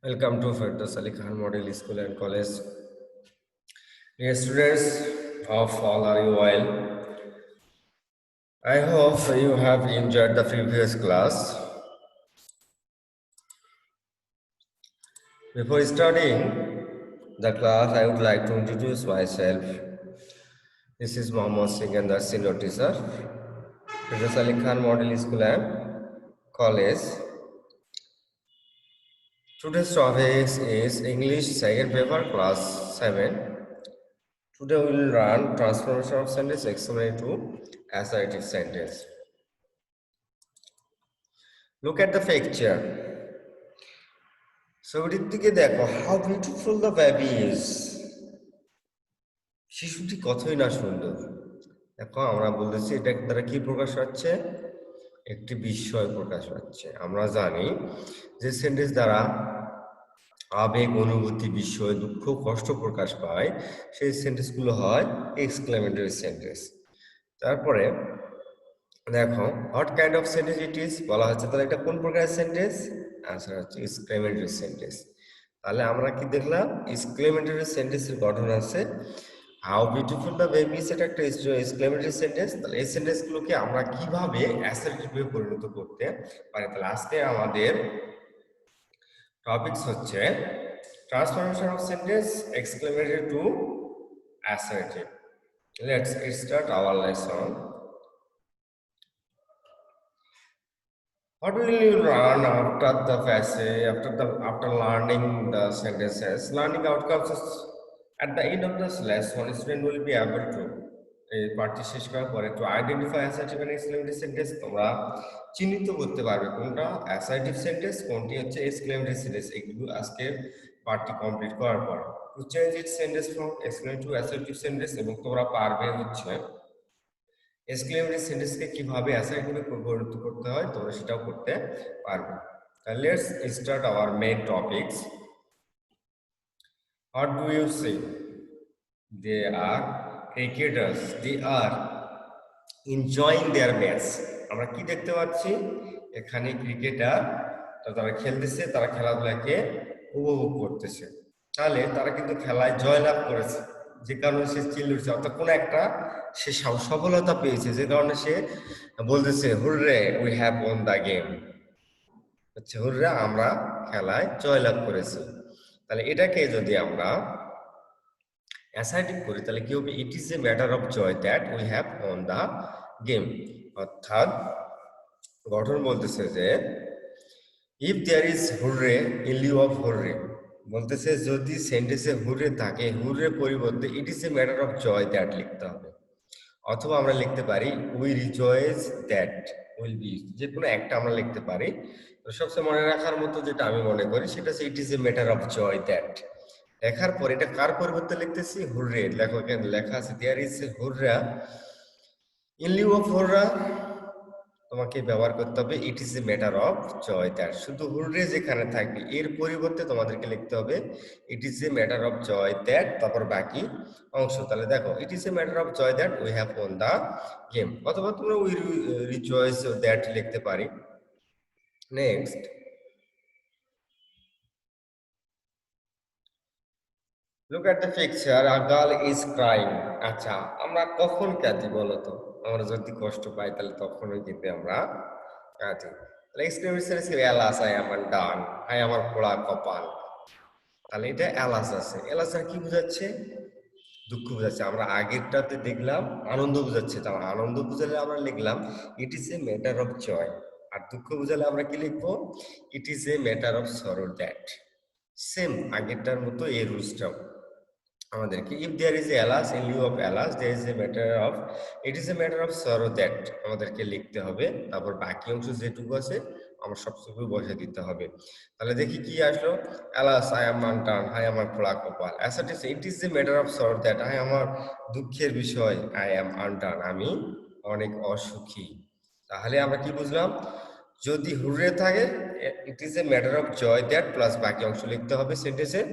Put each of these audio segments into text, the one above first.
Welcome to Firdaus Ali Khan Model School and College. Dear students, how all are you well? I hope you have enjoyed the previous class. Before starting the class, I would like to introduce myself. This is Mohammad Singh and the senior teacher, Firdaus Ali Khan Model School and College. Today's topic is English second paper class 7. Today we will learn transformation of sentence explained to assertive sentence. Look at the picture. ছবিটির দিকে দেখো, how beautiful the baby is. শিশুটি কতই না সুন্দর। দেখো আমরা বলতেছি এটা দ্বারা কি প্রকাশ পাচ্ছে, একটি বিস্ময় প্রকাশ পাচ্ছে। আমরা জানি যে সেন্টেন্স দ্বারা আবেগ, অনুভূতি, বিস্ময়, দুঃখ, কষ্ট প্রকাশ পায় সেই সেন্টেন্সগুলো হয় এক্সক্লেমেটরি সেন্টেন্স। তারপরে দেখো what kind of sentence it is বলা হচ্ছে, তাহলে এটা কোন প্রকারের সেন্টেন্স? আনসার হচ্ছে এক্সক্লেমেটরি সেন্টেন্স। তাহলে আমরা কি দেখলাম, এক্সক্লেমেটরি সেন্টেন্সের গঠন আছে হাউ বিউটিফুল দ্য বেবি, সেটা একটা এক্সক্লেমেটরি সেন্টেন্স। তাহলে এই সেন্টেন্সগুলোকে আমরা কিভাবে অ্যাসার্টিভে পরিণত করতে পারি? তাহলে আজকে আমাদের টপিকস হচ্ছে transformation of sentence exclamatory two assertive. Let's start hour lesson. What will you learn after the passage, after learning the sentences? Learning outcomes is at the end of this lesson, student will be able to এই পার্টটি শেষ করার পরে to identify assertive and exclamative sentence তোমরা চিহ্নিত করতে পারবে কোনটা assertive sentence, কোনটি হচ্ছে এক্সক্লেমেটরি সেন্টেন্স। এগুলো আজকে পার্টটি কমপ্লিট করার পর to change its sentence from exclamative to assertive sentence, এবং তোমরা পারবে হচ্ছে এক্সক্লেমেটরি সেন্টেন্সকে কিভাবে অ্যাসার্টিভে পরিণত করতে হয় তোমরা সেটাও করতে পারবে। তাহলে let's start our main topics. What do you say? They are cricketers, they are enjoying their match. আমরা কি দেখতে পাচ্ছি এখানে? ক্রিকেটার তারা খেলতেছে, তারা খেলাধুলাকে উপভোগ করতেছে। তাহলে তারা কিন্তু খেলায় জয়লাভ করেছে, যে কারণে সে চিল্লে উঠছে, অর্থাৎ কোনো একটা সে সফলতা পেয়েছে, যে কারণে সে বলতেছে hurray we have won the game, হচ্ছে হুররে আমরা খেলায় জয়লাভ করেছি। তাহলে এটাকে যদি আমরা অ্যাসার্টিভ করি তাহলে কি হবে? It is a matter of joy that we have won the game. অর্থাৎ গঠন বলতেছে যে if there is hurray in lieu of hurray, বলতেছে যদি সেন্টেন্সে হুররে থাকে, হুররে পরিবর্তে it is a matter of joy that লিখতে হবে। অথবা আমরা লিখতে পারি we rejoice that will be, যে কোনো একটা আমরা লিখতে পারি। তো সবচেয়ে মনে রাখার মতো যেটা আমি মনে করি সেটা হচ্ছে it is a matter of joy that. লেখার পর এটা কার পরিবর্তে লিখতেছি? হুররে। লেখো, এখানে লেখা আছে there is a hurrah in lieu of hurrah, তোমাকে ব্যবহার করতে হবে it is a matter of joy that. শুধু হুররে যেখানে থাকবে এর পরিবর্তে তোমাদেরকে লিখতে হবে it is a matter of joy that, তারপর বাকি অংশ। তাহলে দেখো it is a matter of joy that we have won the game, অথবা তোমরা উই রিজয়েস দ্যাট লিখতে পারি। Next, look at the picture, a girl is crying. আচ্ছা, আমরা কখন কাঁদি বলো তো? আমরা যদি কষ্ট পাই তাহলে তখনই কিন্তু আমরা কাঁদি। তাহলে এক্সক্লেমেশন ছিল অ্যালাস আই আমার ডান, আই আমার পোড়া কপাল। তাহলে এটা অ্যালাস আছে, অ্যালাস আর কি বোঝাচ্ছে? দুঃখ বোঝাচ্ছে। আমরা আগেরটাতে দেখলাম আনন্দ বোঝাচ্ছে, তাহলে আনন্দ বোঝালে আমরা লিখলাম it is a matter of joy. আর দুঃখ বোঝালে আমরা কি লিখবো? It is a matter of sorrow that. Same আগেরটার মতো এই রুলসটাও আমাদেরকে if there is alas in lieu of alas there is a matter of it is a matter of sorrow that আমাদেরকে লিখতে হবে। তারপর বাকি অংশ যেটুকু আছে আমার সবটুকু বসে দিতে হবে। তাহলে দেখি কি আসলো। অ্যালাস আই এম আনটার্ন, হাই আমার পোড়া কপাল। As it is it is a matter of sorrow that, হাই আমার দুঃখের বিষয়, আই এম আনটার্ন আমি অনেক অসুখী। তাহলে আমরা কি বুঝলাম? যদি হুররে থাকে it is a matter of joy that plus বাকি অংশ লিখতে হবে সেন্টেন্সে।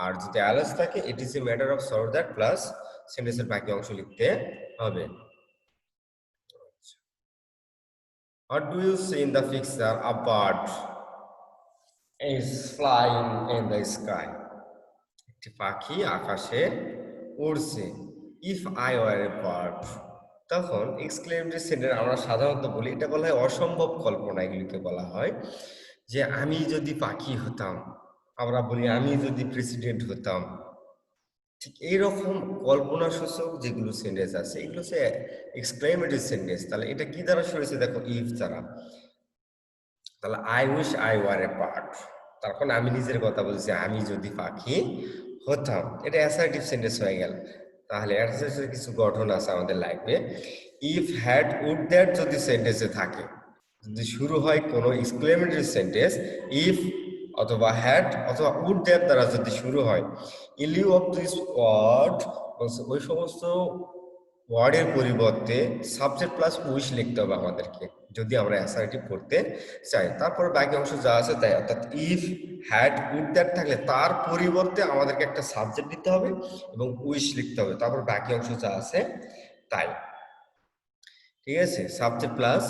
আর যদি অ্যালাস থাকে it is a matter of sorrow that plus সেন্টেন্সের বাকি অংশ লিখতে হবে। What do you see in the picture? A bird. is flying in the sky. একটি পাখি আকাশে উড়ছে। If I were a bird, তখন এক্সক্লেমেটরি সেন্টেন্স আমরা সাধারণত বলি, এটা বলা হয় অসম্ভব কল্পনা, এগুলিকে বলা হয় যে আমি যদি পাখি হতাম, আমরা বলি আমি যদি প্রেসিডেন্ট হতাম। ঠিক এইরকম কল্পনা সূচক যেগুলো সেন্টেন্স আছে এগুলো হচ্ছে এক্সক্লেমেটরি সেন্টেন্স। তাহলে এটা কি দ্বারা শুরু হয়েছে দেখো, ইফ দ্বারা। তাহলে I wish I were a bird, তখন আমি নিজের কথা বলছি আমি যদি পাখি হতাম, এটা অ্যাসার্টিভ সেন্টেন্স হয়ে গেল। তাহলে অ্যাসার্টিভ কিছু গঠন আছে আমাদের লাইফে। ইফ হ্যাড উড দ্যাট যদি সেন্টেন্সে থাকে, যদি শুরু হয় কোনো এক্সক্লেমেটরি সেন্টেন্স ইফ অথবা হ্যাড অথবা উড দ্যাট দ্বারা যদি শুরু হয়, in lieu of this word, ওই সমস্ত ওয়ার্ডের পরিবর্তে সাবজেক্ট প্লাস উইশ লিখতে হবে আমাদেরকে, যদি আমরা অ্যাসার্টিভ করতে চাই। তারপর বাকি অংশ যা আছে তাই, অর্থাৎ ইফ হ্যাড উড দ্যাট থাকলে তার পরিবর্তে আমাদেরকে একটা সাবজেক্ট দিতে হবে এবং উইশ লিখতে হবে, তারপর বাকি অংশ যা আছে তাই। ঠিক আছে, সাবজেক্ট প্লাস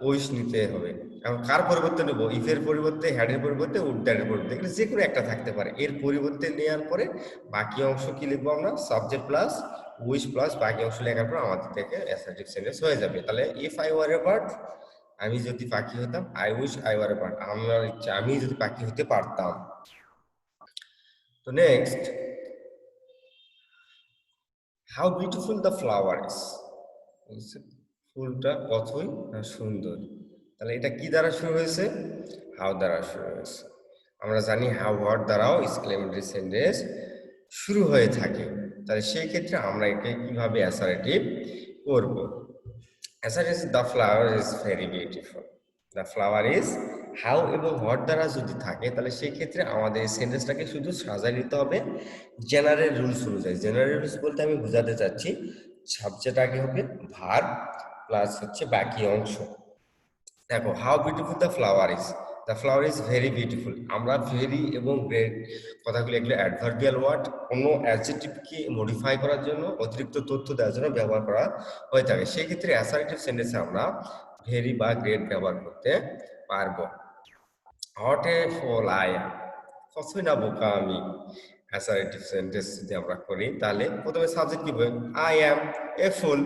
উইশ নিতে হবে। এখন কার পরিবর্তে নেবো, ইফের পরিবর্তে, হ্যাডের পরিবর্তে, উড দ্যাটের পরিবর্তে, এগুলো যে কোনো একটা থাকতে পারে। এর পরিবর্তে নেওয়ার পরে বাকি অংশ কি লিখবো আমরা, সাবজেক্ট প্লাস উইশ প্লাস বাকি অংশ লেখার পর আমাদের থেকে অ্যাসার্টিভ সেন্টেন্স হয়ে যাবে। তাহলে if I were a bird, আমি যদি পাখি হতাম, I wish I were a bird, আমার ইচ্ছা আমি যদি পাখি হতে পারতাম। তো next, how beautiful the flower is, ফুলটা কতই না সুন্দর। তাহলে এটা কি দ্বারা শুরু হয়েছে, হাউ দ্বারা শুরু হয়েছে। আমরা জানি হাউ ওয়ার্ড দ্বারাও এক্সক্লেমেটরি সেন্টেন্স শুরু হয়ে থাকে। তাহলে সেই ক্ষেত্রে আমরা একে কিভাবে অ্যাসার্টিভ করব। Assertive, the flower is very beautiful. The flower is, how এবং হোয়াট দ্বারা যদি থাকে তাহলে সেই ক্ষেত্রে আমাদের এই সেন্টেন্সটাকে শুধু সাজাই নিতে হবে জেনারেল রুলস অনুযায়ী। জেনারেল রুলস বলতে আমি বোঝাতে চাচ্ছি, সাবজেক্ট আগে হবে, ভার্ব প্লাস হচ্ছে বাকি অংশ। দেখো, how beautiful the flower is, the flower is very beautiful. আমরা ভেরি এবং গ্রেট কথাগুলো এগুলো অ্যাডভার্বিয়াল ওয়ার্ড, কোনো অ্যাডজেক্টিভকে মডিফাই করার জন্য, অতিরিক্ত তথ্য দেওয়ার জন্য ব্যবহার করা হয়ে থাকে। সেই ক্ষেত্রে অ্যাসার্টিভ সেন্টেন্সে আমরা ভেরি বা গ্রেট ব্যবহার করতে পারবো। Hot A full I am, কতই না বোকা আমি। অ্যাসার্টিভ সেন্টেন্স যদি আমরা করি তাহলে প্রথমে সাবজেক্ট কি বলবেন, আই অ্যাম এ ফুল।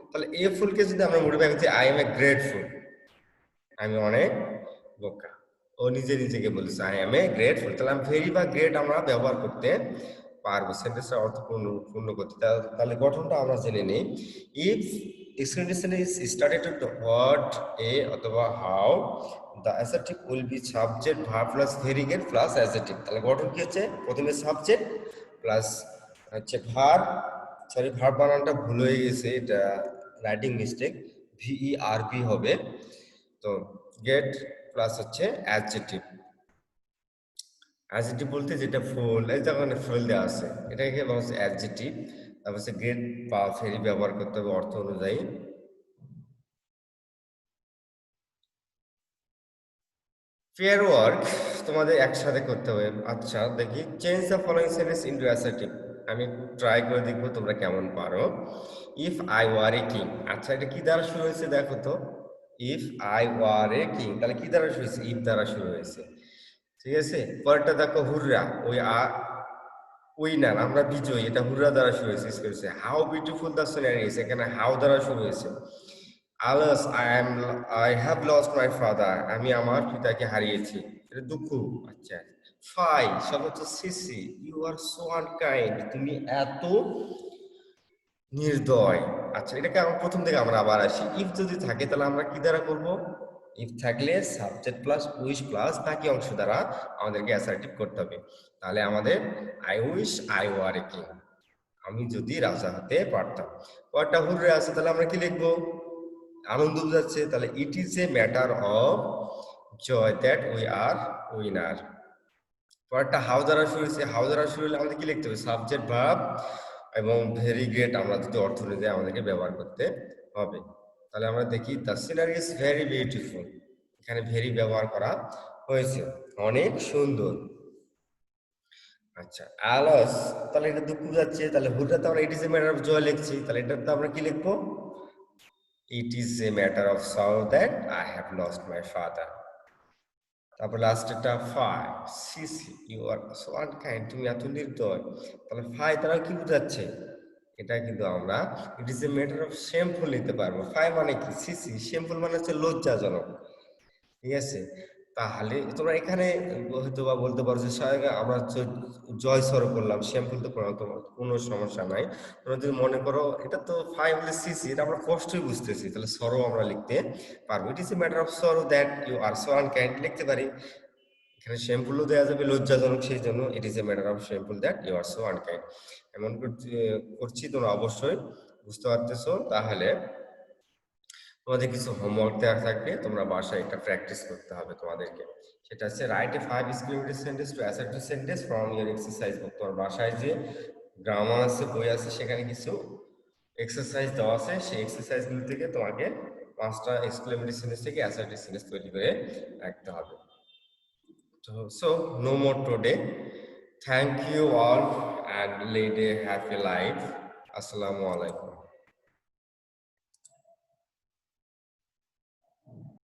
তাহলে এ ফুলকে যদি আমরা মডিফাই করছি, আই এম এ গ্রেটফুল, আমি অনেক বোকা। ও নিজে নিজেকে বলেছে আই এম এ গ্রেটফুল। তাহলে আমি ভেরি বা গ্রেট আমরা ব্যবহার করতে পারবো সেন্টেন্সটা অর্থপূর্ণ পূর্ণ করতে। তাহলে গঠনটা আমরা জেনে নিই। If exclamation is started with the word a অথবা how, the adjective will be subject verb plus very great plus adjective. তাহলে গঠন কি হচ্ছে, প্রথমে সাবজেক্ট প্লাস হচ্ছে ভার্ব, সরি ভার্ব বানানটা ভুল হয়ে গেছে, এটা রাইটিং মিস্টেক, VERB হবে। তো গেট প্লাস হচ্ছে অ্যাডজেক্টিভ। অ্যাডজেক্টিভ বলতে যেটা ফুল, এই যখন ফুল দেওয়া আছে এটাকে বলা হচ্ছে অ্যাডজেক্টিভ। তারপর হচ্ছে গেট বা ফেরি ব্যবহার করতে হবে অর্থ অনুযায়ী। পেয়ার ওয়ার্ক তোমাদের একসাথে করতে হবে। আচ্ছা দেখি, change the following sentence into assertive. আমি ট্রাই করে দেখবো তোমরা কেমন পারো। If I were a king, আচ্ছা এটা কি দ্বারা শুরু হয়েছে দেখো তো, if I were a king, তাহলে কি দ্বারা শুরু হয়েছে, ইফ দ্বারা শুরু হয়েছে। ঠিক আছে, পরেরটা দেখো হুররা, ওই উইনার আমরা বিজয়ী, এটা হুররা দ্বারা শুরু হয়েছে। How beautiful the scenery is, এখানে হাউ দ্বারা শুরু হয়েছে। Alas I have lost my father, আমি আমার পিতাকে হারিয়েছি, এটা দুঃখ। আচ্ছা, ফাই শব্দ হচ্ছে সিসি, ইউ আর সো আনকাইন্ড, তুমি এত নির্দয়। আচ্ছা, এটাকে আমরা প্রথম থেকে আমরা আবার আসি। ইফ যদি থাকে তাহলে আমরা কি দ্বারা করব, ইফ থাকলে সাবজেক্ট প্লাস উইশ প্লাস বাকি অংশ দ্বারা আমাদেরকে অ্যাসার্টিভ করতে হবে। তাহলে আমাদের I wish I were a king, আমি যদি রাজা হতে পারতাম। কয়টা হুররে আছে, তাহলে আমরা কি লিখবো, আনন্দ বোঝাচ্ছে, তাহলে it is a matter of joy that we are winner. পরেরটা হাউ দ্বারা শুরু হয়েছে, হাউ দ্বারা শুরু হলে আমাদের কি লিখতে হবে, সাবজেক্ট ভার্ব এবং ভেরি গ্রেট আমরা যদি অর্থ অনুযায়ী আমাদেরকে ব্যবহার করতে হবে। তাহলে আমরা দেখি, the scenery is very beautiful, এখানে ভেরি ব্যবহার করা হয়েছে, অনেক সুন্দর। আচ্ছা, আলস, তাহলে এটা দুঃখ যাচ্ছে, তাহলে হুরটা তো আমরা it is a matter of joy লিখছি, তাহলে এটা তো আমরা কি লিখবো, it is a matter of sorrow that I have lost my father. তারপর লাস্টেরটা ফাই, সিসি ইউ আর সো আনকাইন্ড, তুমি এত নির্দয়। তাহলে ফাই দ্বারা কি বোঝাচ্ছে? এটা কিন্তু আমরা it is a matter of shameful নিতে পারবো। ফাই মানে কি? সিসি, শেমফুল মানে হচ্ছে লজ্জাজনক। ঠিক আছে, তাহলে তোমরা এখানে হয়তো বা বলতে পারো যে সায়গা আমরা জয় সর করলাম, শ্যাম্পুল তো করলাম, তোমার কোনো সমস্যা নাই। তোমরা যদি মনে করো এটা তো ফাইভ সিসি, এটা আমরা কষ্টই বুঝতেছি, তাহলে সরো আমরা লিখতে পারবো। It is a matter of sorrow that you are so unkind লিখতে পারি। এখানে শ্যাম্পুলও দেওয়া যাবে লজ্জাজনক, সেই জন্য it is a matter of shameful that you are so unkind. এমন করছি তোমরা অবশ্যই বুঝতে পারতেছো। তাহলে তোমাদের কিছু হোমওয়ার্ক দেওয়া থাকবে, তোমরা বাসায় একটা প্র্যাকটিস করতে হবে তোমাদেরকে। সেটা হচ্ছে write a 5 exclamatory sentence to assertive sentence from your exercise বুক। তোমার বাসায় যে গ্রামার আছে, বই আছে, সেখানে কিছু এক্সারসাইজ দেওয়া আছে, সেই এক্সারসাইজগুলো থেকে তোমাকে 5টা এক্সক্লেমেটরি সেন্টেন্স থেকে অ্যাসার্টিভ সেন্টেন্স তৈরি করে রাখতে হবে। So no more today. Thank you all and lead a happy life. Assalamu alaikum.